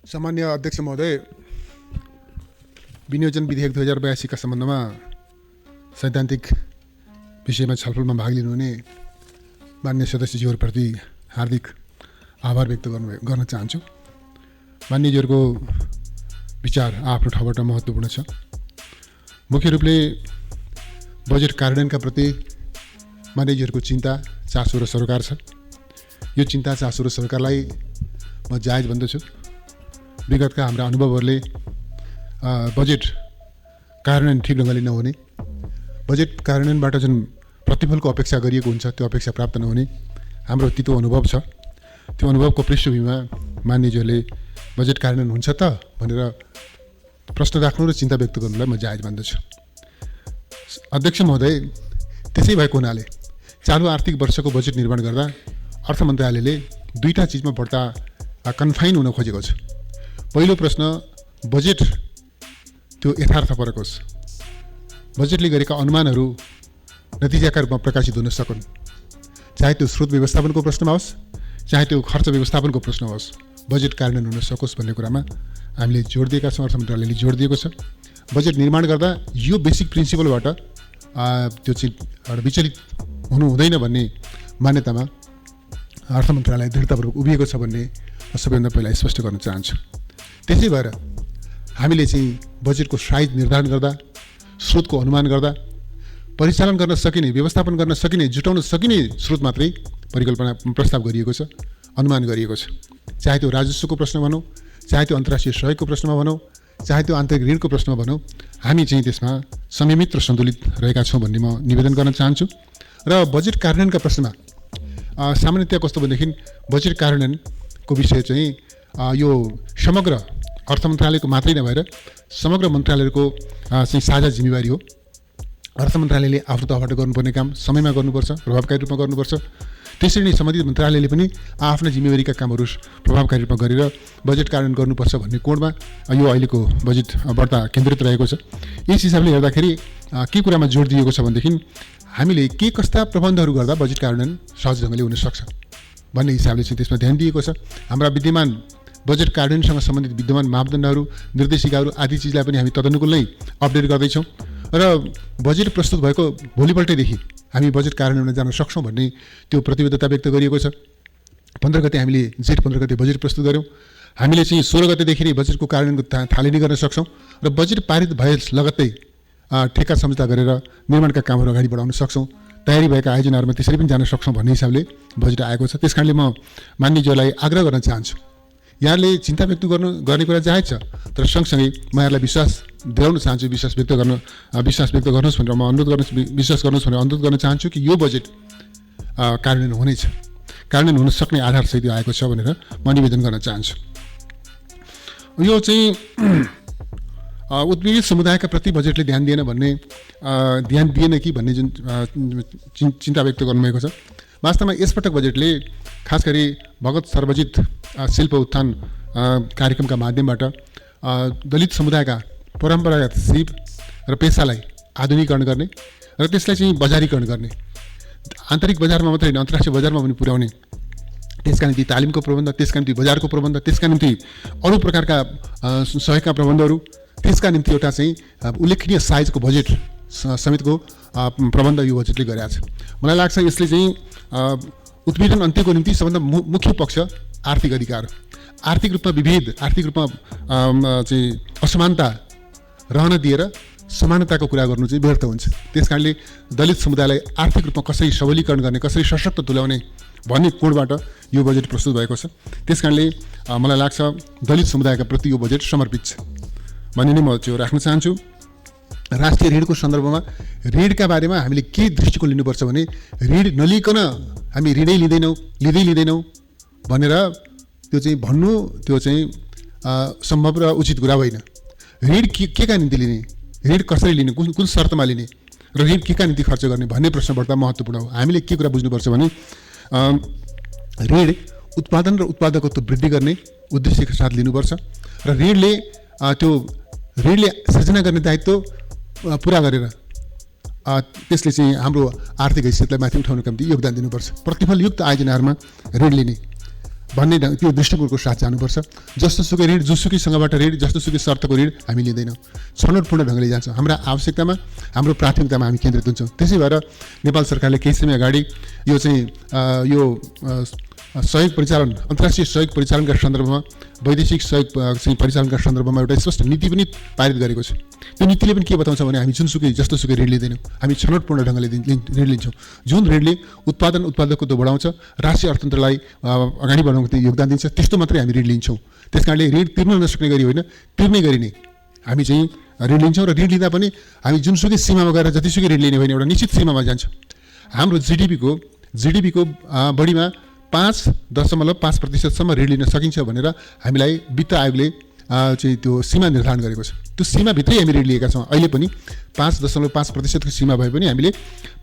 सामान्य अध्यक्ष महोदय, विनियोजन विधेयक 2082 का सम्बन्धमा सैद्धान्तिक विषयमा छलफलमा भाग लिनुहुने मान्य सदस्यज्यूहरूप्रति हार्दिक आभार व्यक्त गर्न चाहन्छु। मान्यज्यूहरूको विचार आफ्नो ठाउँबाट महत्त्वपूर्ण छ। मुख्य रूपले बजेट कार्यान्वयनका प्रति मान्यज्यूहरूको चिन्ता चासो र सरोकार छ। यो चिन्ता चासो र सरकारलाई म जायज भन्दछु। विगतका हाम्रा अनुभवहरूले बजेट कार्यान्वयन ठिक ढङ्गले नहुने, बजेट कार्यान्वयनबाट जुन प्रतिफलको अपेक्षा गरिएको हुन्छ त्यो अपेक्षा प्राप्त नहुने हाम्रो तितो अनुभव छ। त्यो अनुभवको पृष्ठभूमिमा मान्यज्यूहरूले बजेट कार्यान्वयन हुन्छ त भनेर प्रश्न राख्नु र चिन्ता व्यक्त गर्नुलाई म जायज भन्दछु। अध्यक्ष महोदय, त्यसै भएको हुनाले चालु आर्थिक वर्षको बजेट निर्माण गर्दा अर्थ मन्त्रालयले दुईटा चिजमा बढ्ता कन्फाइन हुन खोजेको छ। पहिलो प्रश्न, बजेट त्यो यथार्थपरक होस्, बजेटले गरेका अनुमानहरू नतिजाका रूपमा प्रकाशित हुन सकुन्। चाहे त्यो स्रोत व्यवस्थापनको प्रश्नमा होस्, चाहे त्यो खर्च व्यवस्थापनको प्रश्न होस्, बजेट कार्यान्वयन हुन सकोस् भन्ने कुरामा हामीले जोड दिएका छौँ। अर्थ मन्त्रालयले जोड दिएको छ। बजेट निर्माण गर्दा यो बेसिक प्रिन्सिपलबाट त्यो चाहिँ विचलित हुनु हुँदैन भन्ने मान्यतामा अर्थ मन्त्रालय दृढतापूर्वक उभिएको छ भन्ने सबैभन्दा पहिला स्पष्ट गर्न चाहन्छु। त्यसै भएर हामीले चाहिँ बजेटको साइज निर्धारण गर्दा, स्रोतको अनुमान गर्दा, परिचालन गर्न सकिने, व्यवस्थापन गर्न सकिने, जुटाउन सकिने स्रोत मात्रै परिकल्पना प्रस्ताव गरिएको छ, अनुमान गरिएको छ। चाहे त्यो राजस्वको प्रश्न भनौँ, चाहे त्यो अन्तर्राष्ट्रिय सहयोगको प्रश्नमा भनौँ, चाहे त्यो आन्तरिक ऋणको प्रश्नमा भनौँ, हामी चाहिँ त्यसमा संयमित र सन्तुलित रहेका छौँ भन्ने म निवेदन गर्न चाहन्छु। र बजेट कार्यान्वयनका प्रश्नमा सामान्यतया कस्तो भनेदेखि बजेट कार्यान्वयनको विषय चाहिँ यो समग्र अर्थ मन्त्रालयको मात्रै नभएर समग्र मन्त्रालयको चाहिँ साझा जिम्मेवारी हो। अर्थ मन्त्रालयले आफ्नो तर्फबाट गर्नुपर्ने काम समयमा गर्नुपर्छ, प्रभावकारी रूपमा गर्नुपर्छ। त्यसरी नै सम्बन्धित मन्त्रालयले पनि आफ्ना जिम्मेवारीका कामहरू प्रभावकारी रूपमा गरेर बजेट कार्यान्वयन गर्नुपर्छ भन्ने कोणमा यो अहिलेको बजेट बढ्ता केन्द्रित रहेको छ। यस हिसाबले हेर्दाखेरि के कुरामा जोड दिएको छ भनेदेखि हामीले के कस्ता प्रबन्धहरू गर्दा बजेट कार्यान्वयन सहज ढङ्गले हुनसक्छ भन्ने हिसाबले चाहिँ त्यसमा ध्यान दिएको छ। हाम्रा विद्यमान बजेट कार्यान्वयनसँग सम्बन्धित विद्यमान मापदण्डहरू, निर्देशिकाहरू आदि चिजलाई पनि हामी तदनुकूल नै अपडेट गर्दैछौँ र बजेट प्रस्तुत भएको भोलिपल्टैदेखि हामी बजेट कार्यान्वयनमा जान सक्छौँ भन्ने त्यो प्रतिबद्धता व्यक्त गरिएको छ। 15 गते हामीले जेठ 15 गते बजेट प्रस्तुत गऱ्यौँ। हामीले चाहिँ 16 गतेदेखि नै बजेटको कार्यान्वयनको थालनी गर्न सक्छौँ र बजेट पारित भए लगत्तै ठेक्का सम्झौता गरेर निर्माणका कामहरू अगाडि बढाउन सक्छौँ। तयारी भएका आयोजनाहरूमा त्यसरी पनि जान सक्छौँ भन्ने हिसाबले बजेट आएको छ। त्यस कारणले म मान्यज्यूलाई आग्रह गर्न चाहन्छु, यहाँले चिन्ता व्यक्त गर्ने कुरा जायज छ, तर सँगसँगै म यहाँलाई विश्वास दिलाउन चाहन्छु, विश्वास व्यक्त गर्नुहोस् भनेर म विश्वास गर्नुहोस् भनेर अनुरोध गर्न चाहन्छु कि यो बजेट कार्यान्वयन हुनेछ, कार्यान्वयन हुन सक्ने आधारसहित यो आएको छ भनेर म निवेदन गर्न चाहन्छु। यो चाहिँ उत्पीडित समुदायका प्रति बजेटले ध्यान दिएन कि भन्ने जुन चिन्ता व्यक्त गर्नुभएको छ। वास्तवमा यसपटक बजेटले खास गरी भगत सर्वजित शिल्प उत्थान कार्यक्रमका माध्यमबाट दलित समुदायका परम्परागत सिप र पेसालाई आधुनिकीकरण गर्ने र त्यसलाई चाहिँ बजारीकरण गर्ने, आन्तरिक बजारमा मात्रै होइन अन्तर्राष्ट्रिय बजारमा पनि पुर्याउने, त्यसका निम्ति तालिमको प्रबन्ध, त्यसका निम्ति बजारको प्रबन्ध, त्यसका निम्ति अरू प्रकारका सहयोगका प्रबन्धहरू, त्यसका निम्ति एउटा चाहिँ उल्लेखनीय साइजको बजेट समेतको प्रबन्ध यो बजेटले गरेको छ। मलाई लाग्छ यसले चाहिँ उत्पीडन अन्त्यको निम्ति सबभन्दा मुख्य पक्ष आर्थिक अधिकार, आर्थिक रूपमा विभेद, आर्थिक रूपमा चाहिँ असमानता रहन दिएर समानताको कुरा गर्नु चाहिँ व्यर्थ हुन्छ। त्यस कारणले दलित समुदायलाई आर्थिक रूपमा कसरी सबलीकरण गर्ने, कसरी सशक्त तुल्याउने भन्ने कोणबाट यो बजेट प्रस्तुत भएको छ। त्यस कारणले मलाई लाग्छ दलित समुदायका प्रति यो बजेट समर्पित छ भन्ने नै म त्यो राख्न चाहन्छु। राष्ट्रिय ऋणको सन्दर्भमा ऋणका बारेमा हामीले के दृष्टिकोण लिनुपर्छ भने ऋण नलिकन हामी ऋणै लिँदैनौँ भनेर त्यो चाहिँ भन्नु त्यो चाहिँ सम्भव र उचित कुरा होइन। ऋण के का निम्ति लिने, ऋण कसरी लिने, कुन शर्तमा लिने र ऋण के का निम्ति खर्च गर्ने भन्ने प्रश्न बढ्दा महत्त्वपूर्ण हो। हामीले के कुरा बुझ्नुपर्छ भने ऋण उत्पादन र उत्पादकत्व वृद्धि गर्ने उद्देश्यका साथ लिनुपर्छ र ऋणले सृजना गर्ने दायित्व पुरा गरेर त्यसले चाहिँ हाम्रो आर्थिक हैसियतलाई माथि उठाउनका निम्ति योगदान दिनुपर्छ। प्रतिफलयुक्त आयोजनाहरूमा ऋण लिने भन्ने त्यो दृष्टिकोणको साथ जानुपर्छ। जस्तोसुकै ऋण, जोसुकैसँगबाट ऋण, जस्तोसुकै शर्तको ऋण हामी लिँदैनौँ, छनौटपूर्ण ढङ्गले जान्छौँ। हाम्रा आवश्यकतामा, हाम्रो प्राथमिकतामा हामी केन्द्रित हुन्छौँ। त्यसै भएर नेपाल सरकारले केही समय अगाडि यो चाहिँ यो सहयोग परिचालन, अन्तर्राष्ट्रिय सहयोग परिचालनका सन्दर्भमा, वैदेशिक सहयोग चाहिँ परिचालनका सन्दर्भमा एउटा स्पष्ट नीति पनि पारित गरेको छ। त्यो नीतिले पनि के बताउँछ भने हामी जुनसुकै जस्तोसुकै ऋण लिँदैनौँ, हामी छनौटपूर्ण ढङ्गले ऋण लिन्छौँ। जुन ऋणले उत्पादकत्व बढाउँछ, राष्ट्रिय अर्थतन्त्रलाई अगाडि बढाउनको योगदान दिन्छ, त्यस्तो मात्रै हामी ऋण लिन्छौँ। त्यस कारणले ऋण तिर्न नसक्ने गरी होइन, तिर्ने गरी नै हामी चाहिँ ऋण लिन्छौँ। र ऋण लिँदा पनि हामी जुनसुकै सीमामा गएर जतिसुकै ऋण लिने होइन, एउटा निश्चित सीमामा जान्छ। हाम्रो जिडिपीको बढीमा 5.5% ऋण लिन सकिन्छ भनेर हामीलाई वित्त आयोगले चाहिँ त्यो सीमा निर्धारण गरेको छ। त्यो सीमाभित्रै हामी ऋण लिएका छौँ। अहिले पनि 5.5% सीमा भए पनि हामीले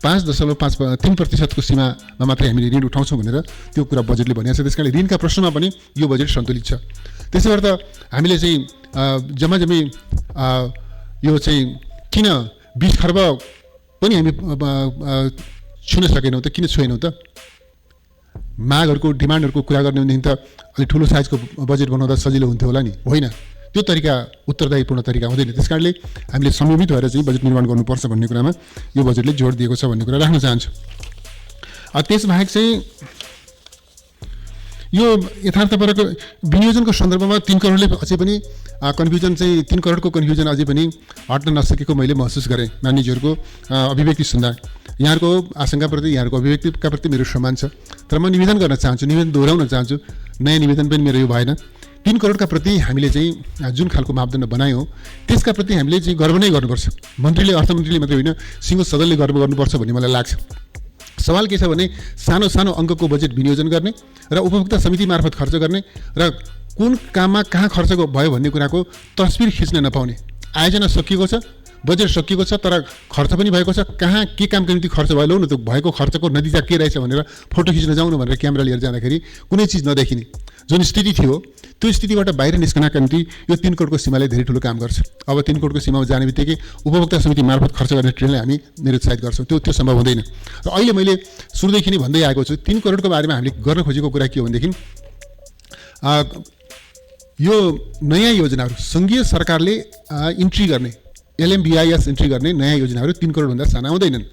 5.3% सीमामा मात्रै हामीले ऋण उठाउँछौँ भनेर त्यो कुरा बजेटले भनेको छ। त्यस कारणले ऋणका प्रश्नमा पनि यो बजेट सन्तुलित छ। त्यसै भएर त हामीले चाहिँ जम्मी यो चाहिँ किन 20 खर्ब पनि हामी छुन सकेनौँ त, किन छोएनौँ त? मागहरूको, डिमान्डहरूको कुरा गर्ने भनेदेखि त अलिक ठुलो साइजको बजेट बनाउँदा सजिलो हुन्थ्यो होला नि, होइन? त्यो तरिका उत्तरदायीपूर्ण तरिका हुँदैन। त्यस कारणले हामीले संयमित भएर चाहिँ बजेट निर्माण गर्नुपर्छ भन्ने कुरामा यो बजेटले जोड दिएको छ भन्ने कुरा राख्न चाहन्छु। त्यसबाहेक चाहिँ यो यथार्थपरक विनियोजनको सन्दर्भमा 3 करोडले अझै पनि कन्फ्युजन चाहिँ 3 करोडको कन्फ्युजन अझै पनि हट्न नसकेको मैले महसुस गरेँ मानिसहरूको अभिव्यक्ति सुन्दा। यहाँहरूको आशंकाप्रति, यहाँहरूको अभिव्यक्तिका प्रति मेरो सम्मान छ। तर म निवेदन गर्न चाहन्छु, निवेदन दोहोऱ्याउन चाहन्छु, नयाँ निवेदन पनि मेरो यो भएन। 3 करोडका प्रति हामीले चाहिँ जुन खालको मापदण्ड बनायौँ त्यसका प्रति हामीले चाहिँ गर्व नै गर्नुपर्छ। अर्थमन्त्रीले मात्रै होइन, सिङ्गो सदनले गर्व गर्नुपर्छ भन्ने मलाई लाग्छ। सवाल के छ भने सानो सानो अङ्कको बजेट विनियोजन गर्ने र उपभोक्ता समिति मार्फत खर्च गर्ने र कुन काममा कहाँ खर्च भयो भन्ने कुराको तस्बिर खिच्न नपाउने। आयोजना सकिएको छ, बजेट सकिएको छ, तर खर्च पनि भएको छ, कहाँ के कामको निम्ति खर्च भयो, लौ न त्यो भएको खर्चको नतिजा के रहेछ भनेर फोटो खिच्न जाउनु भनेर क्यामेरा लिएर जाँदाखेरि कुनै चिज नदेखिने जुन स्थिति थियो, त्यो स्थितिबाट बाहिर निस्कनका निम्ति यो 3 करोडको सीमाले धेरै ठुलो काम गर्छ। अब 3 करोडको सीमामा जाने बित्तिकै उपभोक्ता समिति मार्फत खर्च गर्ने ट्रेनलाई हामी निरुत्साहित गर्छौँ। त्यो सम्भव हुँदैन। र अहिले मैले सुरुदेखि नै भन्दै आएको छु, 3 करोडको बारेमा हामीले गर्न खोजेको कुरा के हो भनेदेखि यो नयाँ योजनाहरू सङ्घीय सरकारले इन्ट्री गर्ने, LMBIS इन्ट्री गर्ने नयाँ योजनाहरू 3 करोडभन्दा साना हुँदैनन्।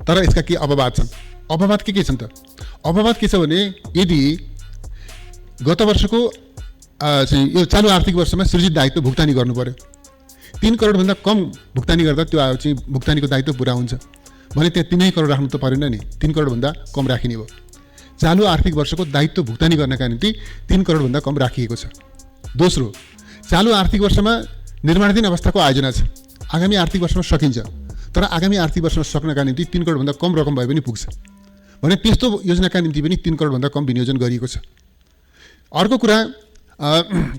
तर यसका के अपवाद छन्? अपवाद के छन् त? अपवाद के छ भने यदि गत वर्षको चाहिँ यो चालु आर्थिक वर्षमा सृजित दायित्व भुक्तानी गर्नु पर्यो, 3 करोडभन्दा कम भुक्तानी गर्दा त्यो चाहिँ भुक्तानीको दायित्व पुरा हुन्छ भने त्यहाँ 3 करोड राख्नु त परेन नि, 3 करोडभन्दा कम राखिने भयो। चालु आर्थिक वर्षको दायित्व भुक्तानी गर्नका निम्ति 3 करोडभन्दा कम राखिएको छ। दोस्रो, चालु आर्थिक वर्षमा निर्माणाधीन अवस्थाको आयोजना छ, आगामी आर्थिक वर्षमा सकिन्छ, तर आगामी आर्थिक वर्षमा सक्नका निम्ति 3 करोडभन्दा कम रकम भए पनि पुग्छ भने त्यस्तो योजनाका निम्ति पनि 3 करोडभन्दा कम विनियोजन गरिएको छ। अर्को कुरा,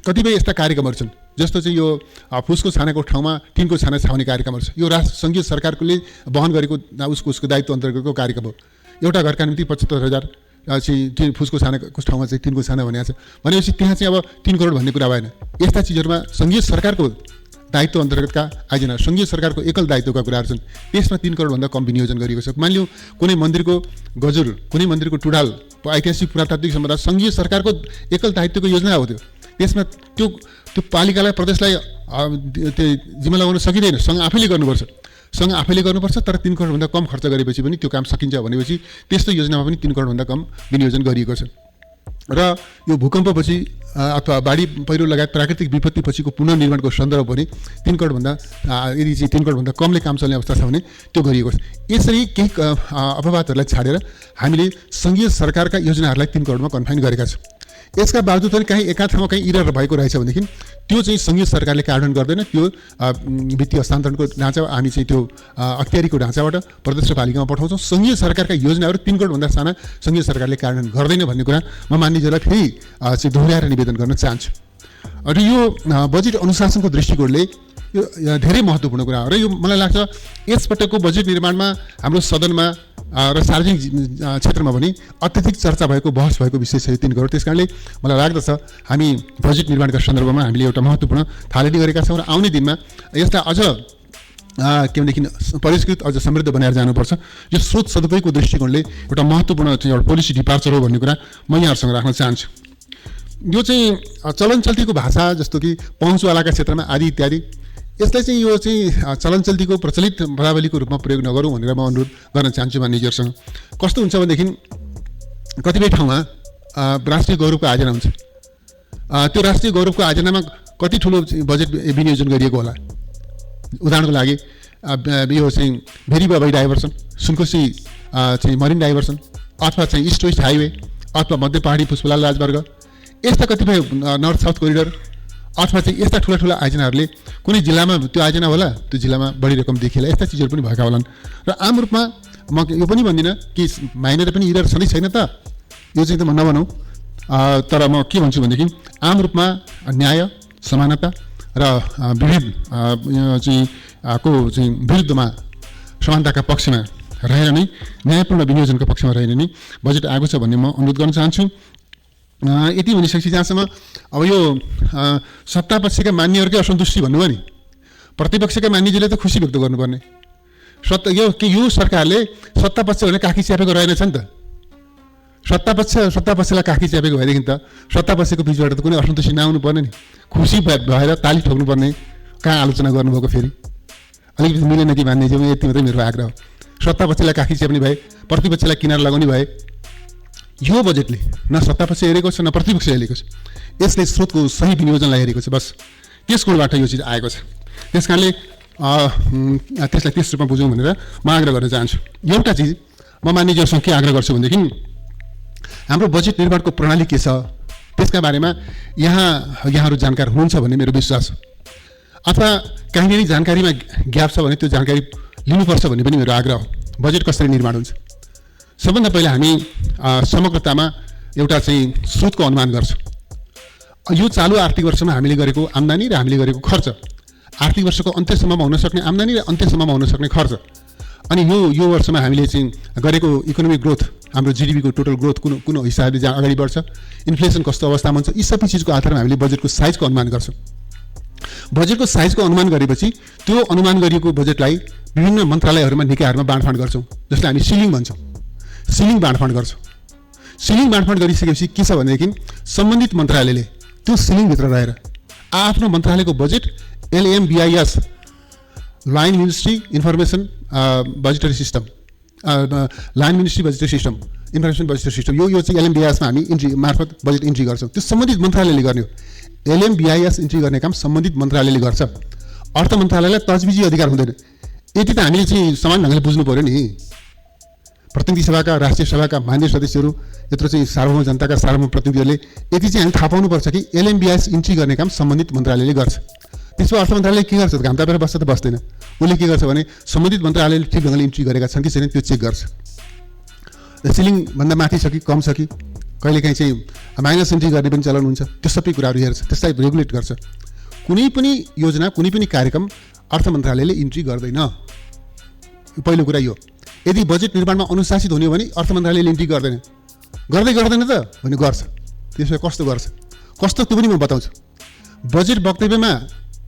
कतिपय यस्ता कार्यक्रमहरू छन् जस्तो चाहिँ यो फुसको छानाको ठाउँमा टिनको छाना छाउने कार्यक्रमहरू छ। यो सङ्घीय सरकारले वहन गरेको उसको दायित्व अन्तर्गतको कार्यक्रम हो। एउटा घरका निम्ति 75,000 चाहिँ फुसको छानाको ठाउँमा चाहिँ टिनको छाना भनेको छ भनेपछि त्यहाँ चाहिँ अब 3 करोड भन्ने कुरा भएन। यस्ता चिजहरूमा सङ्घीय सरकारको दायित्व अन्तर्गतका आयोजना, सङ्घीय सरकारको एकल दायित्वका कुराहरू छन्, त्यसमा 3 करोडभन्दा कम विनियोजन गरिएको छ। मानिलिउँ कुनै मन्दिरको गजुर, कुनै मन्दिरको टुडाल, ऐतिहासिक पुरातात्विक सम्पदा सङ्घीय सरकारको एकल दायित्वको योजना हो त्यो, त्यसमा त्यो पालिकालाई, प्रदेशलाई त्यो जिम्मा लगाउन सकिँदैन। सङ्घ आफैले गर्नुपर्छ, तर 3 करोडभन्दा कम खर्च गरेपछि पनि त्यो काम सकिन्छ भनेपछि त्यस्तो योजनामा पनि 3 करोडभन्दा कम विनियोजन गरिएको छ। र यो भूकम्पपछि अथवा बाढी पहिरो लगायत प्राकृतिक विपत्ति पछिको पुनर्निर्माणको सन्दर्भ पनि 3 करोडभन्दा यदि चाहिँ 3 करोडभन्दा कमले काम चल्ने अवस्था छ भने त्यो गरिएको छ। यसरी केही अपवादहरूलाई छाडेर हामीले सङ्घीय सरकारका योजनाहरूलाई 3 करोडमा कन्फाइन गरेका छौँ। यसका बावजुद पनि कहीँ एका ठाउँमा कहीँ इरर भएको रहेछ भनेदेखि त्यो चाहिँ सङ्घीय सरकारले कार्यान्वयन गर्दैन। त्यो वित्तीय हस्तान्तरणको ढाँचा हामी चाहिँ त्यो अख्तियारीको ढाँचाबाट प्रदेश र पालिकामा पठाउँछौँ। सङ्घीय सरकारका योजनाहरू 3 करोडभन्दा साना सङ्घीय सरकारले कार्यान्वयन गर्दैन भन्ने कुरा म मान्यजलाई फेरि चाहिँ दोहोऱ्याएर निवेदन गर्न चाहन्छु। र यो बजेट अनुशासनको दृष्टिकोणले यो धेरै महत्त्वपूर्ण कुरा हो। र यो मलाई लाग्छ यसपटकको बजेट निर्माणमा हाम्रो सदनमा र सार्वजनिक क्षेत्रमा पनि अत्यधिक चर्चा भएको, बहस भएको विषय छ यो 3 करोड। त्यस कारणले मलाई लाग्दछ हामी बजेट निर्माणका सन्दर्भमा हामीले एउटा महत्त्वपूर्ण थालनी गरेका छौँ र आउने दिनमा यस्ता अझ के भनेदेखि परिष्कृत अझ समृद्ध बनाएर जानुपर्छ। यो स्रोत सदुपयोगको दृष्टिकोणले एउटा महत्त्वपूर्ण चाहिँ एउटा पोलिसी डिपार्चर हो भन्ने कुरा म यहाँहरूसँग राख्न चाहन्छु। यो चाहिँ चलन चल्तीको भाषा जस्तो कि पहुँचवालाका क्षेत्रमा आदि इत्यादि, यसलाई चाहिँ यो चाहिँ चलन चल्तीको प्रचलित पदावलीको रूपमा प्रयोग नगरौँ भनेर म अनुरोध गर्न चाहन्छु मान्यज्यूहरूसँग। कस्तो हुन्छ भनेदेखि कतिपय ठाउँमा राष्ट्रिय गौरवको आयोजना हुन्छ, त्यो राष्ट्रिय गौरवको आयोजनामा कति ठुलो बजेट विनियोजन गरिएको होला। उदाहरणको लागि यो चाहिँ भेरी बाबा डाइभर्सन, सुनकोशी चाहिँ मरिन डाइभर्सन, अथवा चाहिँ इस्ट वेस्ट हाइवे, अथवा मध्य पहाडी पुष्पलाल राजमार्ग, यस्ता कतिपय नर्थ साउथ कोरिडोर, अथवा चाहिँ यस्ता ठुला ठुला आयोजनाहरूले कुनै जिल्लामा त्यो आयोजना होला, त्यो जिल्लामा बढी रकम देखिएला, यस्ता चिजहरू पनि भएका होलान्। र आम रूपमा म यो पनि भन्दिनँ कि माइनर पनि इरर छँदै छैन त, यो चाहिँ त म नभनौँ, तर म के भन्छु भनेदेखि आम रूपमा न्याय, समानता र विविध चाहिँ को चाहिँ विरुद्धमा समानताका पक्षमा रहेर नै न्यायपूर्ण विनियोजनको पक्षमा रहेर नै बजेट आएको छ भन्ने म अनुरोध गर्न चाहन्छु। यति भनिसकेपछि जहाँसम्म अब यो सत्तापक्षका मान्यहरूकै असन्तुष्टि भन्नुभयो नि, प्रतिपक्षका मान्यजीले त खुसी व्यक्त गर्नुपर्ने। यो सरकारले सत्तापक्ष भने काखी च्यापेको रहेनछ नि त। सत्तापक्षलाई काखी च्यापेको भएदेखि त सत्तापक्षको बिचबाट त कुनै असन्तुष्टि नआउनु पर्ने नि, खुसी भएर ताली ठोक्नुपर्ने। कहाँ आलोचना गर्नुभएको फेरि अलिकति मिलेन कि मान्ने चाहिँ यति मात्रै मेरो आग्रह हो। सत्तापक्षलाई काखी च्याप्ने भए, प्रतिपक्षलाई किनार लगाउने भए, यो बजेटले न सत्तापक्ष हेरेको छ न प्रतिपक्ष हेरेको छ, यसले स्रोतको सही विनियोजनलाई हेरेको छ। बस त्यस कोणबाट यो चिज आएको छ। त्यस कारणले त्यसलाई त्यस रूपमा बुझौँ भनेर म आग्रह गर्न चाहन्छु। एउटा चिज म मान्यज्यूहरूसँग के आग्रह गर्छु भनेदेखि हाम्रो बजेट निर्माणको प्रणाली के छ त्यसका बारेमा यहाँहरू जानकार हुनुहुन्छ भन्ने मेरो विश्वास हो, अथवा कहीँनिर जानकारीमा ग्याप छ भने त्यो जानकारी लिनुपर्छ भन्ने पनि मेरो आग्रह हो। बजेट कसरी निर्माण हुन्छ? सबभन्दा पहिला हामी समग्रतामा एउटा चाहिँ स्रोतको अनुमान गर्छौँ। यो चालु आर्थिक वर्षमा हामीले गरेको आम्दानी र हामीले गरेको खर्च, आर्थिक वर्षको अन्त्यसम्ममा हुन सक्ने आम्दानी र अन्त्यसम्ममा हुन सक्ने खर्च, अनि यो वर्षमा हामीले चाहिँ गरेको इकोनोमिक ग्रोथ, हाम्रो जिडिपीको टोटल ग्रोथ कुन हिसाबले जहाँ अगाडि बढ्छ, इन्फ्लेसन कस्तो अवस्थामा हुन्छ, यी सबै चिजको आधारमा हामीले बजेटको साइजको अनुमान गर्छौँ। बजेटको साइजको अनुमान गरेपछि त्यो अनुमान गरिएको बजेटलाई विभिन्न मन्त्रालयहरूमा निकायहरूमा बाँडफाँड गर्छौँ, जसलाई हामी सिलिङ भन्छौँ। सिलिङ बाँडफाँड गर्छौँ। सिलिङ बाँडफाँड गरिसकेपछि के छ भनेदेखि सम्बन्धित मन्त्रालयले त्यो सिलिङभित्र रहेर आफ्नो मन्त्रालयको budget LMBIS, line ministry information budgetary system, line ministry budgetary system, information budgetary system, यो चाहिँ LMBIS-मा हामी इन्ट्री मार्फत बजेट इन्ट्री गर्छौँ। त्यो सम्बन्धित मन्त्रालयले गर्ने हो। LMBIS इन्ट्री गर्ने काम सम्बन्धित मन्त्रालयले गर्छ। अर्थ मन्त्रालयलाई तजबिजी अधिकार हुँदैन। यति त हामीले चाहिँ समान ढङ्गले बुझ्नु पऱ्यो नि। प्रतिनिधि सभाका, राष्ट्रिय सभाका मान्य सदस्यहरू, यत्रो चाहिँ सार्वभौम जनताका सार्वभौम प्रतिनिधिहरूले यति चाहिँ हामी थाहा पाउनुपर्छ कि LMBIS इन्ट्री गर्ने काम सम्बन्धित मन्त्रालयले गर्छ। त्यसो अर्थ मन्त्रालयले के गर्छ? घाम तापेर बस्छ त बस्दैन। उसले के गर्छ भने सम्बन्धित मन्त्रालयले ठिक ढङ्गले इन्ट्री गरेका छन् कि छैन त्यो चेक गर्छ। सिलिङभन्दा माथि छ कि कम छ कि, कहिलेकाहीँ चाहिँ माइनस इन्ट्री गर्ने पनि चलन हुन्छ। त्यो सबै कुराहरू हेर्छ, त्यसलाई रेगुलेट गर्छ। कुनै पनि योजना, कुनै पनि कार्यक्रम अर्थ मन्त्रालयले इन्ट्री गर्दैन। पहिलो कुरा यो। यदि बजेट निर्माणमा अनुशासित हुने हो भने अर्थ मन्त्रालयले इन्ट्री गर्दैन। गर्दैन त भने गर्छ। त्यसो कस्तो गर्छ, कस्तो त्यो पनि म बताउँछु। बजेट वक्तव्यमा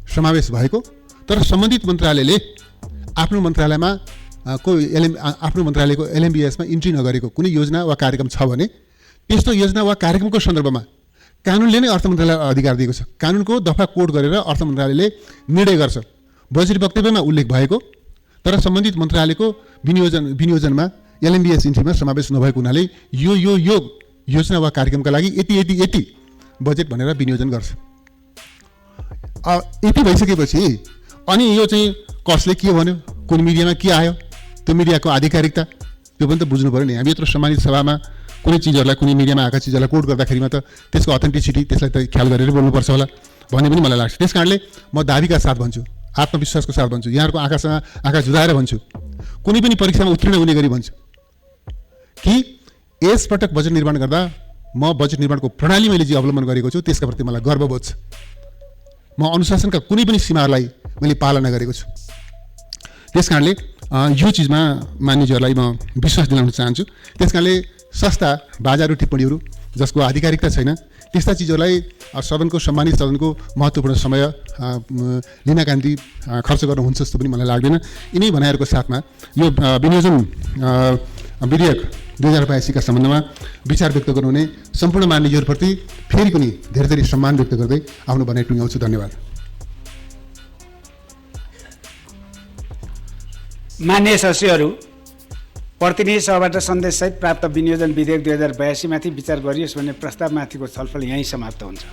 समावेश भएको तर सम्बन्धित मन्त्रालयले आफ्नो मन्त्रालयमा आफ्नो मन्त्रालयको LMBIS-मा इन्ट्री नगरेको कुनै योजना वा कार्यक्रम छ भने त्यस्तो योजना वा कार्यक्रमको सन्दर्भमा कानुनले नै अर्थ मन्त्रालयलाई अधिकार दिएको छ। कानुनको दफा कोड गरेर अर्थ मन्त्रालयले निर्णय गर्छ। बजेट वक्तव्यमा उल्लेख भएको तर सम्बन्धित मन्त्रालयको विनियोजनमा LMBIS इन्ट्रीमा समावेश नभएको हुनाले यो योजना वा कार्यक्रमका लागि यति बजेट भनेर विनियोजन गर्छ। यति भइसकेपछि अनि यो चाहिँ कसले के भन्यो, कुन मिडियामा के आयो, त्यो मिडियाको आधिकारिकता त्यो पनि त बुझ्नु पऱ्यो नि। हामी यत्रो सम्मानित सभामा कुनै चिजहरूलाई, कुनै मिडियामा आएका चिजहरूलाई कोट गर्दाखेरिमा त त्यसको अथेन्टिसिटी, त्यसलाई त ख्याल गरेर बोल्नुपर्छ होला भन्ने पनि मलाई लाग्छ। त्यस कारणले म दाबीका साथ भन्छु, आत्मविश्वासको साथ भन्छु, यहाँहरूको आँखासँग आँखा जुदाएर भन्छु, कुनै पनि परीक्षामा उत्तीर्ण हुने गरी भन्छु कि यसपटक बजेट निर्माण गर्दा म बजेट निर्माणको प्रणाली मैले जे अवलम्बन गरेको छु त्यसका प्रति मलाई गर्वबोध छ। म अनुशासनका कुनै पनि सीमाहरूलाई मैले पालना गरेको छु। त्यस कारणले यो चिजमा मान्यज्यूहरूलाई म विश्वास दिलाउन चाहन्छु। त्यस कारणले सस्ता बाजारु टिप्पणीहरू जसको आधिकारिकता छैन त्यस्ता चिजहरूलाई सदनको सम्मानित सदनको महत्त्वपूर्ण समय लिनका निम्ति खर्च गर्नुहुन्छ जस्तो पनि मलाई लाग्दैन। यिनै भनाइहरूको साथमा यो विनियोजन विधेयक 2082 का सम्बन्धमा विचार व्यक्त गर्नुहुने सम्पूर्ण मान्यज्यूहरूप्रति फेरि पनि धेरै धेरै सम्मान व्यक्त गर्दै आफ्नो भनाइ टुङ्ग्याउँछु। धन्यवाद। मान्य सदस्यहरू, प्रतिनिधि सभाबाट सन्देशसहित प्राप्त विनियोजन विधेयक 2082 माथि विचार गरियोस् भन्ने प्रस्तावमाथिको छलफल यहीँ समाप्त हुन्छ।